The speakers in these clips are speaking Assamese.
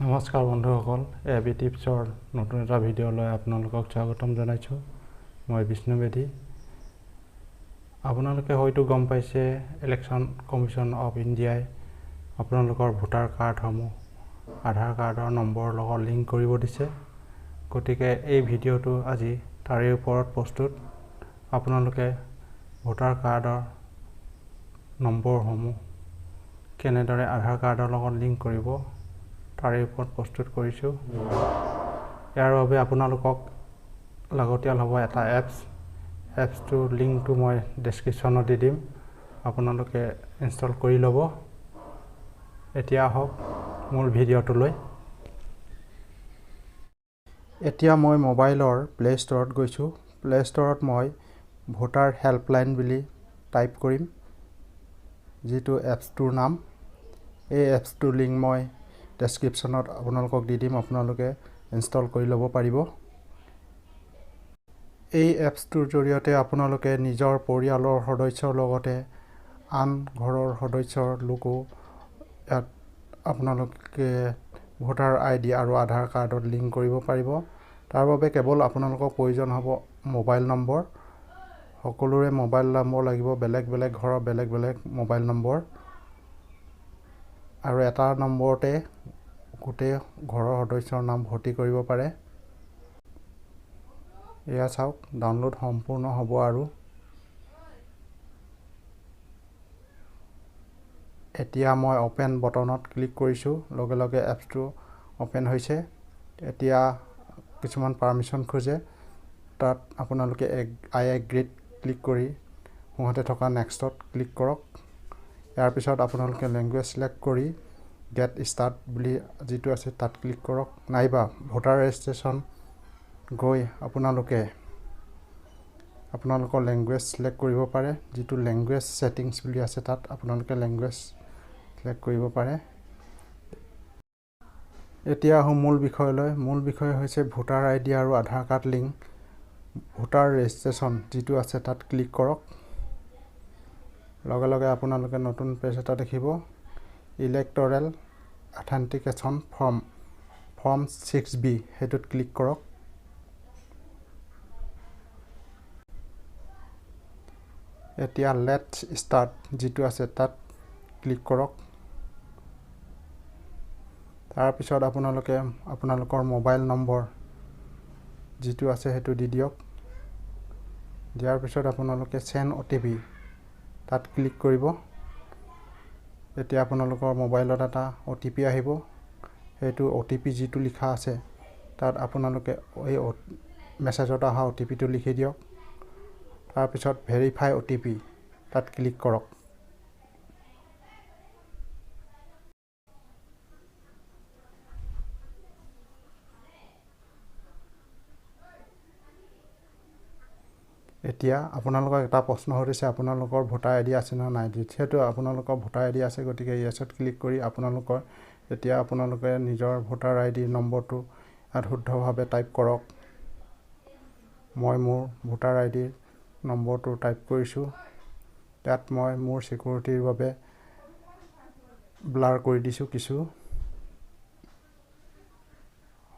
নমস্কাৰ বন্ধুসকল, এবি টিপছৰ নতুন এটা ভিডিঅ'লৈ আপোনালোকক স্বাগতম জনাইছোঁ। মই বিষ্ণু বেদী। আপোনালোকে হয়তো গম পাইছে, ইলেকশ্যন কমিশ্যন অফ ইণ্ডিয়াই আপোনালোকৰ ভোটাৰ কাৰ্ডসমূহ আধাৰ কাৰ্ডৰ নম্বৰৰ লগত লিংক কৰিব দিছে। গতিকে এই ভিডিঅ'টো আজি তাৰে ওপৰত প্ৰস্তুত। আপোনালোকে ভোটাৰ কাৰ্ডৰ নম্বৰসমূহ কেনেদৰে আধাৰ কাৰ্ডৰ লগত লিংক কৰিব তাৰে ওপৰত প্ৰস্তুত কৰিছোঁ। ইয়াৰ বাবে আপোনালোকক লাগতিয়াল হ'ব এটা এপছটোৰ লিংকটো মই ডেছক্ৰিপশ্যনত দি দিম, আপোনালোকে ইনষ্টল কৰি ল'ব। এতিয়া আহক মূল ভিডিঅ'টোলৈ। এতিয়া মই মোবাইলৰ প্লে ষ্ট'ৰত গৈছোঁ। প্লে ষ্ট'ৰত মই ভোটাৰ হেল্পলাইন বুলি টাইপ কৰিম, যিটো এপছটোৰ নাম। এই এপছটোৰ লিংক মই ডেছক্ৰিপশ্যনত আপোনালোকক দি দিম, আপোনালোকে ইনষ্টল কৰি ল'ব পাৰিব। এই এপছটোৰ জৰিয়তে আপোনালোকে নিজৰ পৰিয়ালৰ সদস্যৰ লগতে আন ঘৰৰ সদস্যৰ লোকো ইয়াত আপোনালোকে ভোটাৰ ID আৰু আধাৰ কাৰ্ডত লিংক কৰিব পাৰিব। তাৰ বাবে কেৱল আপোনালোকৰ প্ৰয়োজন হ'ব মোবাইল নম্বৰ। সকলোৰে মোবাইল নম্বৰ লাগিব, বেলেগ বেলেগ ঘৰৰ বেলেগ বেলেগ মোবাইল নম্বৰ, আৰু এটা নম্বৰতে গোটেই ঘৰৰ সদস্যৰ নাম ভৰ্তি কৰিব পাৰে। এয়া চাওক, ডাউনলোড সম্পূৰ্ণ হ'ব আৰু এতিয়া মই অ'পেন বটনত ক্লিক কৰিছোঁ, লগে লগে এপছটো অ'পেন হৈছে। এতিয়া কিছুমান পাৰ্মিশ্যন খোজে, তাত আপোনালোকে আই এগ্ৰীত ক্লিক কৰি সোঁহাতে থকা নেক্সটত ক্লিক কৰক। ইয়াৰ পিছত আপোনালোকে লেংগুৱেজ ছিলেক্ট কৰি গেট ষ্টাৰ্ট বুলি যিটো আছে তাত ক্লিক কৰক, নাইবা ভোটাৰ ৰেজিষ্ট্ৰেশ্যন গৈ আপোনালোকৰ লেংগুৱেজ ছিলেক্ট কৰিব পাৰে, যিটো লেংগুৱেজ ছেটিংছ বুলি আছে তাত আপোনালোকে লেংগুৱেজ ছিলেক্ট কৰিব পাৰে। এতিয়া আহোঁ মূল বিষয়লৈ। মূল বিষয় হৈছে ভোটাৰ ID আৰু আধাৰ কাৰ্ড লিংক। ভোটাৰ ৰেজিষ্ট্ৰেশ্যন যিটো আছে তাত ক্লিক কৰক। লগে লগে আপোনালোকে নতুন পেজ এটা দেখিব, ইলেক্টৰেল অথেণ্টিকেশ্যন ফৰ্ম 6B, সেইটোত ক্লিক কৰক। এতিয়া লেটছ ষ্টাৰ্ট যিটো আছে তাত ক্লিক কৰক। তাৰপিছত আপোনালোকে আপোনালোকৰ মোবাইল নম্বৰ যিটো আছে সেইটো দি দিয়ক। দিয়াৰ পিছত আপোনালোকে চেণ্ড OTP তাত ক্লিক কৰিব। এতিয়া আপোনালোকৰ মোবাইলত এটা OTP আহিব। সেইটো OTP যিটো লিখা আছে তাত আপোনালোকে এই মেছেজত অহা OTPটো লিখি দিয়ক। তাৰপিছত ভেৰিফাই OTP তাত ক্লিক কৰক। এতিয়া আপোনালোকক এটা প্ৰশ্ন সুধিছে, আপোনালোকৰ ভোটাৰ ID আছে নে নাই। যিহেতু আপোনালোকৰ ভোটাৰ ID আছে, গতিকে ইয়েছত ক্লিক কৰি আপোনালোকে নিজৰ ভোটাৰ ID নম্বৰটো ইয়াত শুদ্ধভাৱে টাইপ কৰক। মই মোৰ ভোটাৰ ID নম্বৰটো টাইপ কৰিছোঁ। ইয়াত মই মোৰ ছিকিউৰিটিৰ বাবে ব্লাৰ কৰি দিছোঁ কিছু।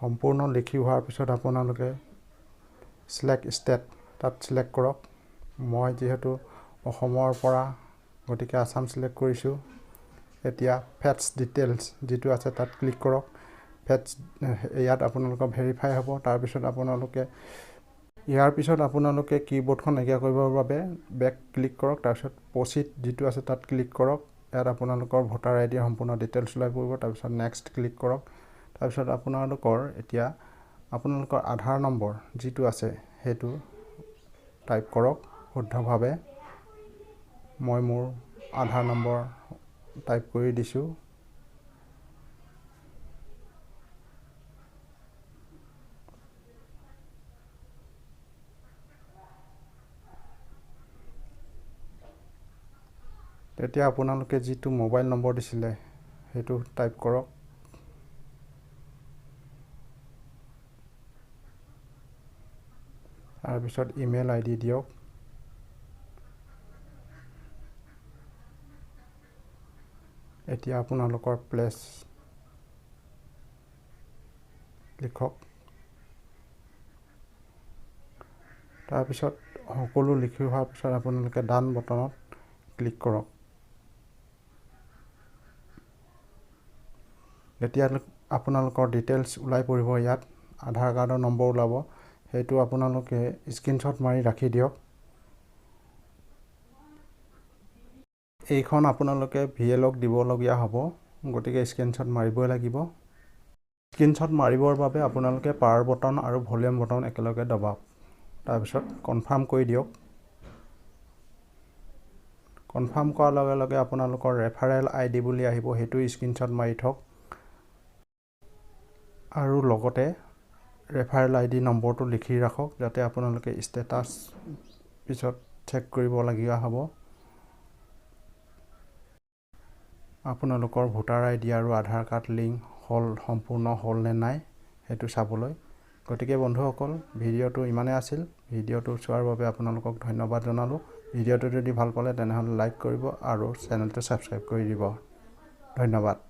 সম্পূৰ্ণ লিখি হোৱাৰ পিছত আপোনালোকে ছিলেক্ট ষ্টেট তাত ছিলেক্ট কৰক। মই যিহেতু অসমৰ পৰা, গতিকে আছাম ছিলেক্ট কৰিছোঁ। এতিয়া ফেটছ ডিটেইলছ যিটো আছে তাত ক্লিক কৰক। ইয়াত আপোনালোকৰ ভেৰিফাই হ'ব। ইয়াৰ পিছত আপোনালোকে কীবৰ্ডখন নাইকিয়া কৰিবৰ বাবে বেক ক্লিক কৰক। তাৰপিছত প্ৰচিড যিটো আছে তাত ক্লিক কৰক। ইয়াত আপোনালোকৰ ভোটাৰ ID সম্পূৰ্ণ ডিটেইলছ ওলাই পৰিব। তাৰপিছত নেক্সট ক্লিক কৰক। তাৰপিছত আপোনালোকৰ আধাৰ নম্বৰ যিটো আছে সেইটো টাইপ কৰক শুদ্ধভাৱে। মই মোৰ আধাৰ নম্বৰ টাইপ কৰি দিছোঁ। তেতিয়া আপোনালোকে যিটো মোবাইল নম্বৰ দিছিলে সেইটো টাইপ কৰক। তাৰপিছত ইমেইল ID দিয়ক। এতিয়া আপোনালোকৰ প্লেচ লিখক। তাৰপিছত সকলো লিখি হোৱাৰ পিছত আপোনালোকে ডান বটনত ক্লিক কৰক। যেতিয়া আপোনালোকৰ ডিটেইলছ ওলাই পৰিব, ইয়াত আধাৰ কাৰ্ডৰ নম্বৰ ওলাব, সেইটো আপোনালোকে স্ক্ৰীনশ্বট মাৰি ৰাখি দিয়ক। এইখন আপোনালোকে VLক দিবলগীয়া হ'ব, গতিকে স্ক্ৰীনশ্বট মাৰিবই লাগিব। স্ক্ৰীনশ্বট মাৰিবৰ বাবে আপোনালোকে পাৱাৰ বটন আৰু ভলিউম বটন একেলগে দবাওক। তাৰপিছত কনফাৰ্ম কৰি দিয়ক। কনফাৰ্ম কৰাৰ লগে লগে আপোনালোকৰ ৰেফাৰেল ID বুলি আহিব, সেইটো স্ক্ৰীনশ্বট মাৰি থওক। আৰু লগতে ৰেফাৰেল ID নম্বৰটো লিখি ৰাখক, যাতে আপোনালোকে ষ্টেটাছ পিছত চেক কৰিবলগীয়া হ'ব। আপোনালোকৰ ভোটাৰ ID আৰু আধাৰ কাৰ্ড লিংক সম্পূৰ্ণ হ'ল নে নাই সেইটো চাবলৈ। গতিকে বন্ধুসকল, ভিডিঅ'টো ইমানেই আছিল। ভিডিঅ'টো চোৱাৰ বাবে আপোনালোকক ধন্যবাদ জনালোঁ। ভিডিঅ'টো যদি ভাল পালে তেনেহ'লে লাইক কৰিব আৰু চেনেলটো ছাবস্ক্ৰাইব কৰি দিব। ধন্যবাদ।